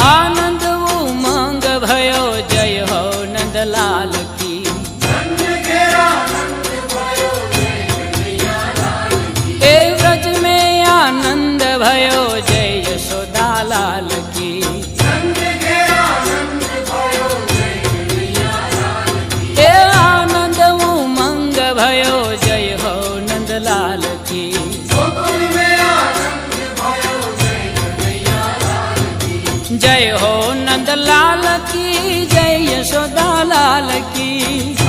आनंद उमंग भयो जय हो नंदलाल की। ए व्रज में आनंद भयो जय यशोदा लाल की। ए आनंद उमंग भयो जय हो नंदलाल की। जय हो नंदलाल की जय यशोदा लाल की।